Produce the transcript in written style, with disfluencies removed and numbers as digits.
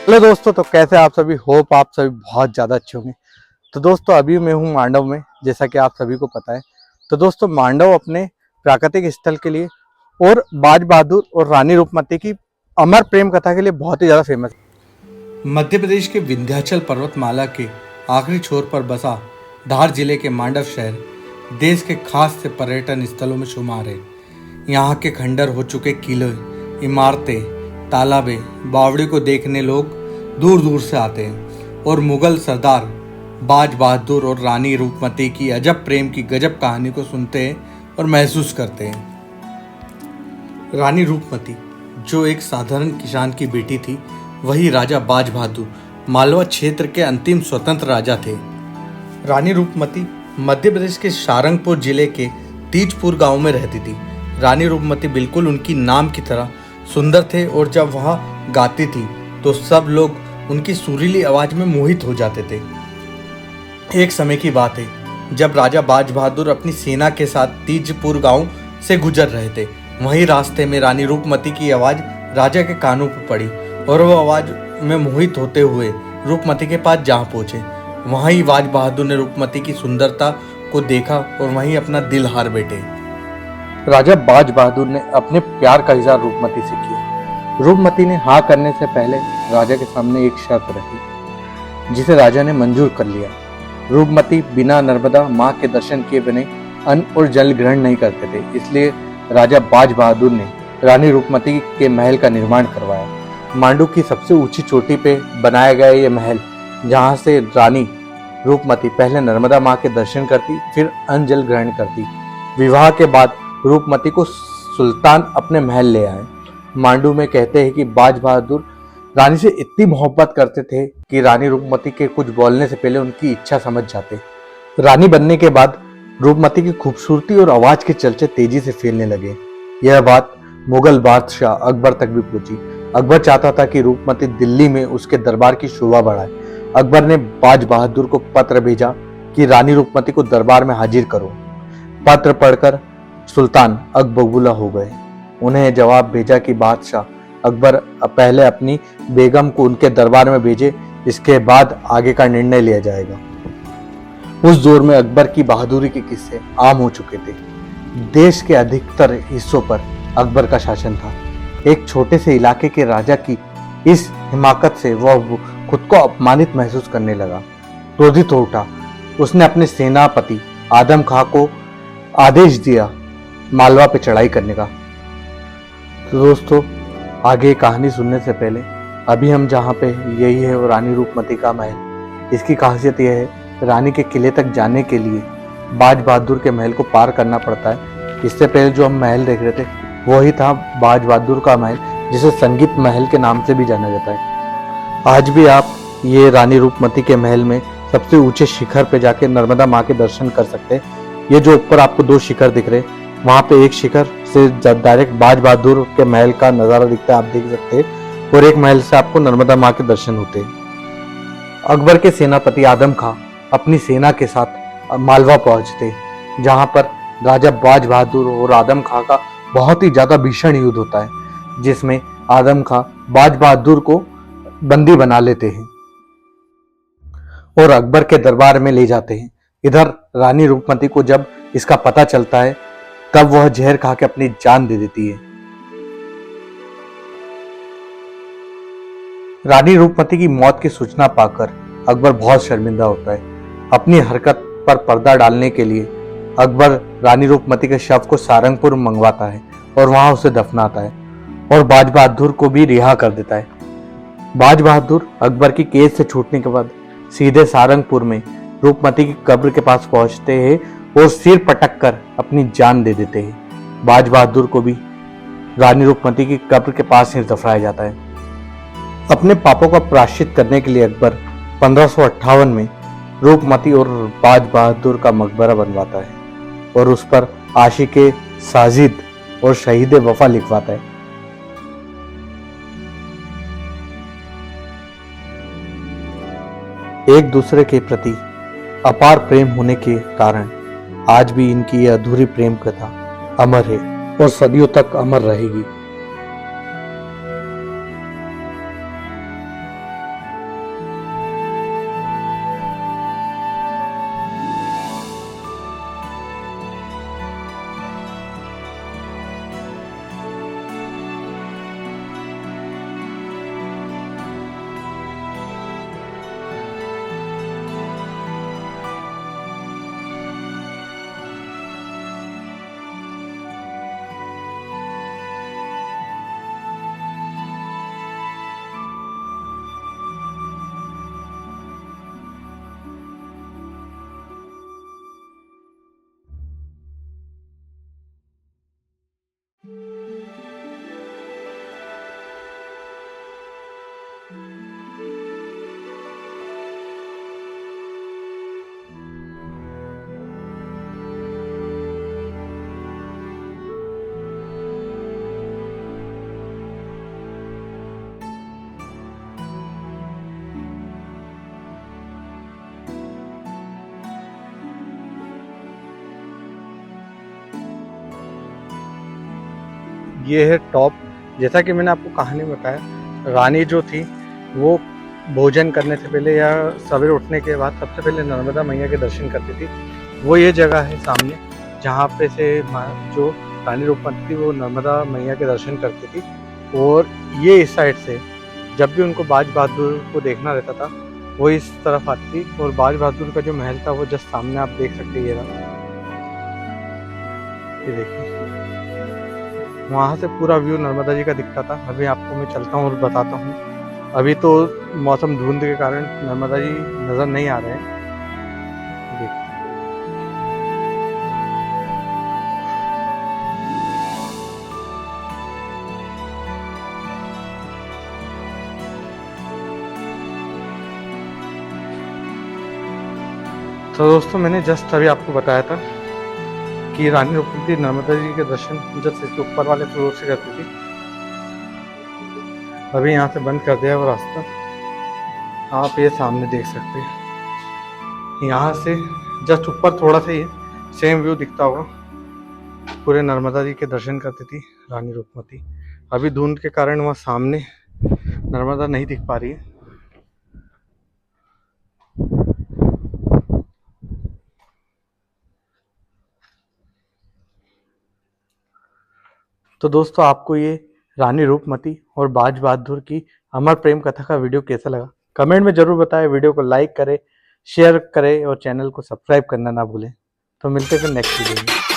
Hello दोस्तों, तो कैसे आप सभी। होप आप सभी बहुत ज़्यादा अच्छे होंगे। तो दोस्तों अभी मैं हूँ मांडव में, जैसा कि आप सभी को पता है। तो दोस्तों मांडव अपने प्राकृतिक स्थल के लिए और बाज बहादुर और रानी रूपमती की अमर प्रेम कथा के लिए बहुत ही ज़्यादा फेमस है। मध्य प्रदेश के विंध्याचल पर्वतमाला के आखिरी छोर पर बसा धार जिले के मांडव शहर देश के खास से पर्यटन स्थलों में शुमार है। यहाँ के खंडर हो चुके किले, इमारतें, तालाबें, बावड़ी को देखने लोग दूर दूर से आते हैं और मुगल सरदार बाज बहादुर और रानी रूपमती की अजब प्रेम की गजब कहानी को सुनते हैं और महसूस करते हैं। रानी रूपमती जो एक साधारण किसान की बेटी थी, वही राजा बाज बहादुर मालवा क्षेत्र के अंतिम स्वतंत्र राजा थे। रानी रूपमती मध्य प्रदेश के सारंगपुर जिले के तीजपुर गांव में रहती थी। रानी रूपमती बिल्कुल उनकी नाम की तरह सुंदर थे और जब वह गाती थी तो सब लोग उनकी सुरीली आवाज में मोहित हो जाते थे। एक समय की बात है जब राजा बाज बहादुर अपनी सेना के साथ तीजपुर गांव से गुजर रहे थे। वहीं रास्ते में रानी रूपमती की आवाज राजा के कानों पर पड़ी और वह आवाज में मोहित होते हुए रूपमती के पास जा पहुंचे। वहीं बाज बहादुर ने रूपमती की सुंदरता को देखा और वहीं अपना दिल हार बैठे। राजा बाज बहादुर ने अपने प्यार का इजहार रूपमती से किया। रूपमती ने हाँ करने से पहले राजा के सामने एक शर्त रखी, जिसे राजा ने मंजूर कर लिया। रूपमती बिना नर्मदा माँ के दर्शन किए बिना अन्न और जल ग्रहण नहीं करते थे, इसलिए राजा बाज बहादुर ने रानी रूपमती के महल का निर्माण करवाया। मांडू की सबसे ऊंची चोटी पे बनाया गया ये महल, जहाँ से रानी रूपमती पहले नर्मदा माँ के दर्शन करती, फिर अन्न जल ग्रहण करती। विवाह के बाद रूपमती को सुल्तान अपने महल ले आए। मांडू में कहते हैं कि बाज बहादुर रानी से इतनी मोहब्बत करते थे कि रानी रूपमती के कुछ बोलने से पहले उनकी इच्छा समझ जाते। रानी बनने के बाद रूपमती की खूबसूरती और आवाज के चर्चे तेजी से फैलने लगे। यह बात मुगल बादशाह अकबर तक भी पहुंची। अकबर चाहता था कि रूपमती दिल्ली में उसके दरबार की शोभा बढ़ाए। अकबर ने बाज बहादुर को पत्र भेजा कि रानी रूपमती को दरबार में हाजिर करो। पत्र पढ़कर सुल्तान अकबबूला हो गए। उन्हें जवाब भेजा कि बादशाह अकबर पहले अपनी बेगम को उनके दरबार में भेजे, इसके बाद आगे का निर्णय लिया जाएगा। उस दौर में अकबर की बहादुरी के किस्से आम हो चुके थे। देश के अधिकतर हिस्सों पर अकबर का शासन था। एक छोटे से इलाके के राजा की इस हिमाकत से वह खुद को अपमानित महसूस करने लगा। क्रोधित हो उठा। उसने अपने सेनापति आदम खां को आदेश दिया मालवा पे चढ़ाई करने का। तो दोस्तों आगे कहानी सुनने से पहले अभी हम जहाँ पे यही है वो रानी रूपमती का महल। इसकी खासियत यह है, रानी के किले तक जाने के लिए बाज बहादुर के महल को पार करना पड़ता है। इससे पहले जो हम महल देख रहे थे वही था बाज बहादुर का महल, जिसे संगीत महल के नाम से भी जाना जाता है। आज भी आप ये रानी रूपमती के महल में सबसे ऊंचे शिखर पे जाके नर्मदा माँ के दर्शन कर सकते हैं। ये जो ऊपर आपको दो शिखर दिख रहे हैं, वहां पे एक शिखर से डायरेक्ट बाज बहादुर के महल का नजारा दिखता है, आप देख सकते हैं, और एक महल से आपको नर्मदा माँ के दर्शन होते हैं। अकबर के सेनापति आदम खां अपनी सेना के साथ मालवा पहुंचते, जहां पर राजा बाज बहादुर और आदम खां का बहुत ही ज्यादा भीषण युद्ध होता है, जिसमें आदम खां बाज बहादुर को बंदी बना लेते हैं और अकबर के दरबार में ले जाते हैं। इधर रानी रूपमती को जब इसका पता चलता है, तब वह जहर खा के अपनी जान दे देती है। रानी रूपमती की मौत की सूचना पाकर अकबर बहुत शर्मिंदा होता है। अपनी हरकत पर पर्दा डालने के लिए अकबर रानी रूपमती के शव को सारंगपुर मंगवाता है और वहां उसे दफनाता है और बाज बहादुर को भी रिहा कर देता है। बाज बहादुर अकबर की कैद से छूटने के बाद सीधे सारंगपुर में रूपमती की कब्र के पास पहुंचते हैं और सिर पटक कर अपनी जान दे देते हैं। बाज बहादुर को भी रानी रूपमती की कब्र के पास ही दफनाया जाता है। अपने पापों का प्रायश्चित करने के लिए अकबर 1558 में रूपमती और बाज बहादुर का मकबरा बनवाता है और उस पर आशिके साजिद और शहीद वफा लिखवाता है। एक दूसरे के प्रति अपार प्रेम होने के कारण आज भी इनकी यह अधूरी प्रेम कथा अमर है और सदियों तक अमर रहेगी। ये है टॉप। जैसा कि मैंने आपको कहानी में बताया, रानी जो थी वो भोजन करने से पहले या सवेरे उठने के बाद सबसे पहले नर्मदा मैया के दर्शन करती थी। वो ये जगह है सामने जहाँ पे से जो रानी रूपमती थी वो नर्मदा मैया के दर्शन करती थी। और ये इस साइड से जब भी उनको बाज बहादुर को देखना रहता था वो इस तरफ आती थी। और बाज बहादुर का जो महल था वो जस्ट सामने आप देख सकते हैं, ये देखिए, वहाँ से पूरा व्यू नर्मदा जी का दिखता था। अभी आपको मैं चलता हूँ और बताता हूँ। अभी तो मौसम धुंध के कारण नर्मदा जी नज़र नहीं आ रहे हैं। देखिए, तो दोस्तों मैंने जस्ट अभी आपको बताया था कि रानी रूपमती नर्मदा जी के दर्शन जस्ट इसके ऊपर वाले फ्लोर से करती थी। अभी यहाँ से बंद कर दिया वो रास्ता, आप ये सामने देख सकते हैं। यहाँ से जस्ट ऊपर थोड़ा सा ही सेम व्यू दिखता होगा। पूरे नर्मदा जी के दर्शन करती थी रानी रूपमती। अभी धुंध के कारण वहाँ सामने नर्मदा नहीं दिख पा रही है। तो दोस्तों आपको ये रानी रूपमती और बाज बहादुर की अमर प्रेम कथा का वीडियो कैसा लगा कमेंट में जरूर बताएं। वीडियो को लाइक करें, शेयर करें और चैनल को सब्सक्राइब करना ना भूलें। तो मिलते हैं फिर नेक्स्ट वीडियो में।